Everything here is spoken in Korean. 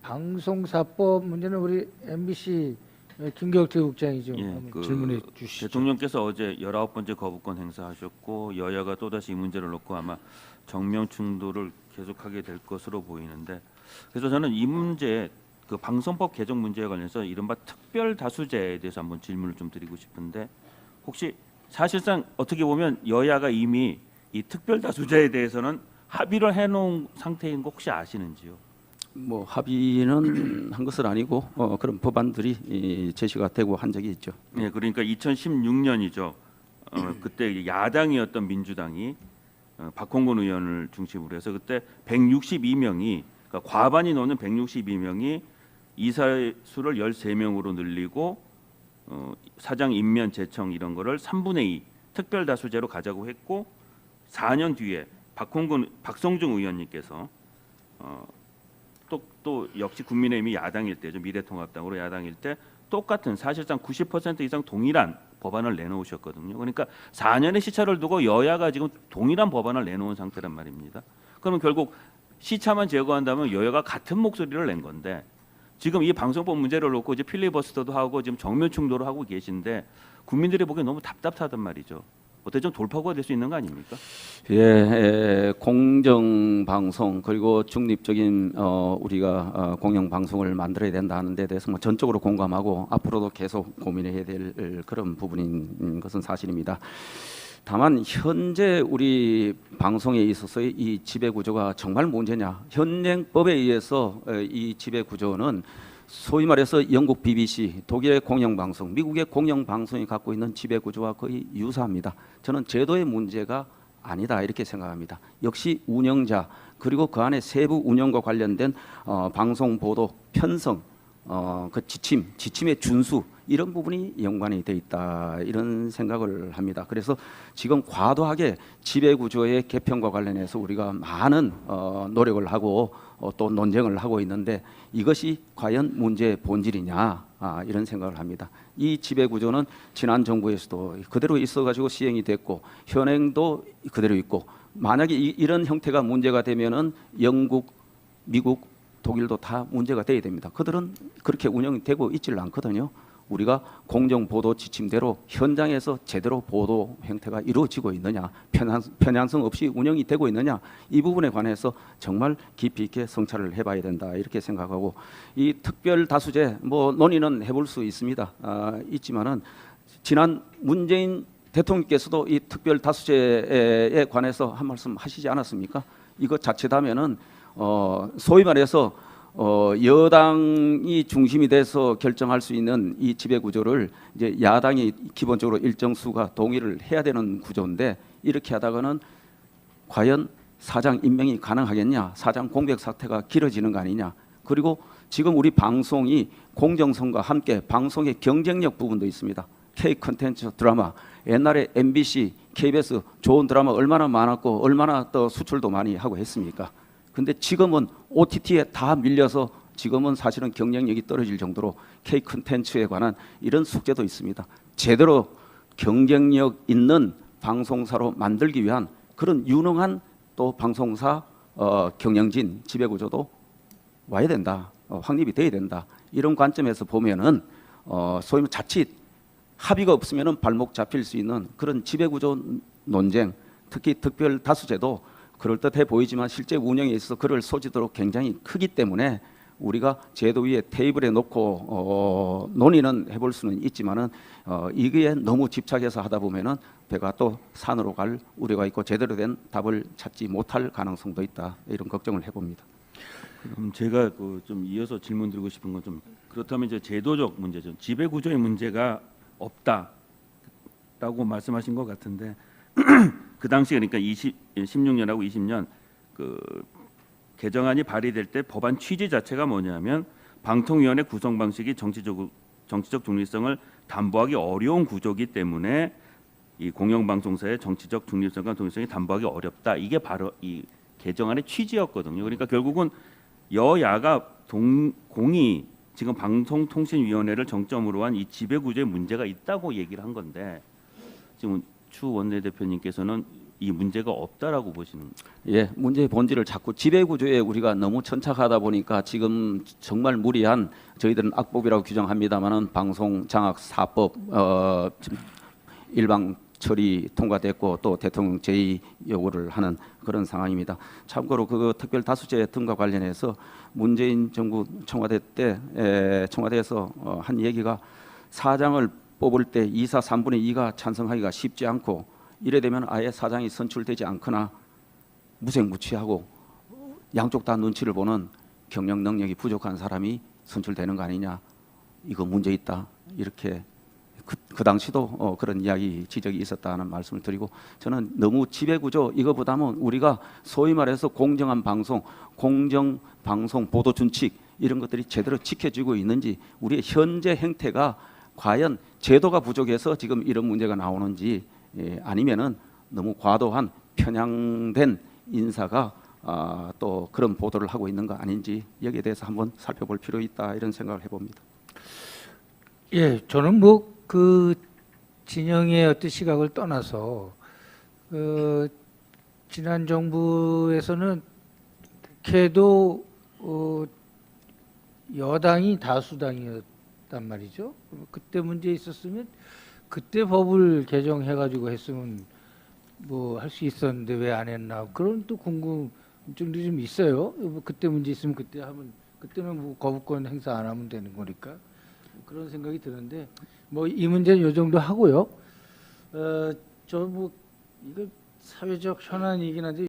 방송사법 문제는 우리 MBC 김경태 국장이 좀 예, 한번 질문해 주시죠. 대통령께서 어제 19번째 거부권 행사하셨고 여야가 또다시 이 문제를 놓고 아마 정면 충돌을 계속하게 될 것으로 보이는데, 그래서 저는 이 문제, 그 방송법 개정 문제에 관련해서 이른바 특별 다수제에 대해서 한번 질문을 좀 드리고 싶은데, 혹시 사실상 어떻게 보면 여야가 이미 이 특별 다수제에 대해서는 합의를 해놓은 상태인 거 혹시 아시는지요? 뭐 합의는 한 것은 아니고 그런 법안들이 제시가 되고 한 적이 있죠. 네, 그러니까 2016년이죠. 그때 야당이었던 민주당이 박홍근 의원을 중심으로 해서 그때 162명이, 그러니까 과반이 넘는 162명이 이사 수를 13명으로 늘리고 사장 임면 제청 이런 거를 3분의 2 특별 다수제로 가자고 했고, 4년 뒤에 박성중 의원님께서 또 역시 국민의힘이 야당일 때죠. 미래통합당으로 야당일 때 똑같은 사실상 90% 이상 동일한 법안을 내놓으셨거든요. 그러니까 4년의 시차를 두고 여야가 지금 동일한 법안을 내놓은 상태란 말입니다. 그러면 결국 시차만 제거한다면 여야가 같은 목소리를 낸 건데, 지금 이 방송법 문제를 놓고 이제 필리버스터도 하고 지금 정면 충돌을 하고 계신데 국민들이 보기엔 너무 답답하단 말이죠. 어때 좀 돌파구가 될 수 있는 거 아닙니까? 예, 공정 방송 그리고 중립적인 우리가 공영 방송을 만들어야 된다는 데 대해서 뭐 전적으로 공감하고 앞으로도 계속 고민해야 될 그런 부분인 것은 사실입니다. 다만 현재 우리 방송에 있어서의 이 지배 구조가 정말 문제냐? 현행법에 의해서 이 지배 구조는 소위 말해서 영국 BBC, 독일의 공영방송, 미국의 공영방송이 갖고 있는 지배구조와 거의 유사합니다. 저는 제도의 문제가 아니다 이렇게 생각합니다. 역시 운영자 그리고 그 안에 세부 운영과 관련된 방송 보도 편성, 그 지침의 준수 이런 부분이 연관이 돼 있다 이런 생각을 합니다. 그래서 지금 과도하게 지배구조의 개편과 관련해서 우리가 많은 노력을 하고 또 논쟁을 하고 있는데 이것이 과연 문제의 본질이냐 이런 생각을 합니다. 이 지배구조는 지난 정부에서도 그대로 있어가지고 시행이 됐고 현행도 그대로 있고, 만약에 이런 형태가 문제가 되면은 영국, 미국, 독일도 다 문제가 돼야 됩니다. 그들은 그렇게 운영이 되고 있지를 않거든요. 우리가 공정보도 지침대로 현장에서 제대로 보도 형태가 이루어지고 있느냐, 편향성 없이 운영이 되고 있느냐, 이 부분에 관해서 정말 깊이 있게 성찰을 해봐야 된다 이렇게 생각하고, 이 특별 다수제 뭐 논의는 해볼 수 있습니다. 있지만은 지난 문재인 대통령께서도 이 특별 다수제에 관해서 한 말씀 하시지 않았습니까? 이것 자칫하면은 소위 말해서 여당이 중심이 돼서 결정할 수 있는 이 지배 구조를 이제 야당이 기본적으로 일정 수가 동의를 해야 되는 구조인데, 이렇게 하다가는 과연 사장 임명이 가능하겠냐, 사장 공백 사태가 길어지는 거 아니냐. 그리고 지금 우리 방송이 공정성과 함께 방송의 경쟁력 부분도 있습니다. K 컨텐츠 드라마, 옛날에 MBC, KBS 좋은 드라마 얼마나 많았고 얼마나 또 수출도 많이 하고 했습니까? 근데 지금은 OTT에 다 밀려서 지금은 사실은 경쟁력이 떨어질 정도로 K 콘텐츠에 관한 이런 숙제도 있습니다. 제대로 경쟁력 있는 방송사로 만들기 위한 그런 유능한 또 방송사 경영진 지배구조도 와야 된다. 확립이 돼야 된다. 이런 관점에서 보면은 소위 자칫 합의가 없으면은 발목 잡힐 수 있는 그런 지배구조 논쟁, 특히 특별 다수제도 그럴듯해 보이지만 실제 운영에 있어서 그럴 소지도 굉장히 크기 때문에 우리가 제도 위에 테이블에 놓고 논의는 해볼 수는 있지만은 이게 너무 집착해서 하다 보면은 배가 또 산으로 갈 우려가 있고 제대로 된 답을 찾지 못할 가능성도 있다 이런 걱정을 해봅니다. 그럼 제가 좀 이어서 질문 드리고 싶은 건, 좀 그렇다면 이제 제도적 문제죠. 지배 구조의 문제가 없다라고 말씀하신 것 같은데 그 당시 그러니까 16년하고 20년 그 개정안이 발의될 때 법안 취지 자체가 뭐냐면 방통위원회 구성 방식이 정치적 중립성을 담보하기 어려운 구조이기 때문에 이 공영방송사의 정치적 중립성과 독립성이 담보하기 어렵다. 이게 바로 이 개정안의 취지였거든요. 그러니까 결국은 여야가 공이 지금 방송통신위원회를 정점으로 한 이 지배구조에 문제가 있다고 얘기를 한 건데, 지금 추 원내대표님께서는 이 문제가 없다라고 보시는 예, 문제의 본질을 자꾸 지배 구조에 우리가 너무 천착하다 보니까 지금 정말 무리한 저희들은 악법이라고 규정합니다만은 방송 장악 사법 지금 일방 처리 통과됐고 또 대통령 제의 요구를 하는 그런 상황입니다. 참고로 그 특별 다수제 등과 관련해서 문재인 정부 청와대 때 청와대에서 한 얘기가 사장을 뽑을 때 2사 3분의 2가 찬성하기가 쉽지 않고 이래 되면 아예 사장이 선출되지 않거나 무색무취하고 양쪽 다 눈치를 보는 경영 능력이 부족한 사람이 선출되는 거 아니냐, 이거 문제 있다, 이렇게 그 당시도 그런 이야기 지적이 있었다는 말씀을 드리고, 저는 너무 지배구조 이거보다는 우리가 소위 말해서 공정한 방송, 공정 방송 보도 준칙 이런 것들이 제대로 지켜지고 있는지, 우리의 현재 행태가 과연 제도가 부족해서 지금 이런 문제가 나오는지, 아니면은 너무 과도한 편향된 인사가 또 그런 보도를 하고 있는 거 아닌지, 여기에 대해서 한번 살펴볼 필요 있다, 이런 생각을 해봅니다. 예, 저는 뭐 그 진영의 어떤 시각을 떠나서 지난 정부에서는 특혜도 여당이 다수당이었단 말이죠. 그때 문제 있었으면 그때 법을 개정해가지고 했으면 뭐 할 수 있었는데 왜 안 했나, 그런 또 궁금증도 좀 있어요. 그때 문제 있으면 그때 하면, 그때는 뭐 거부권 행사 안 하면 되는 거니까 그런 생각이 드는데, 뭐 이 문제는 요 정도 하고요. 저 뭐 이거 사회적 현안이긴 한데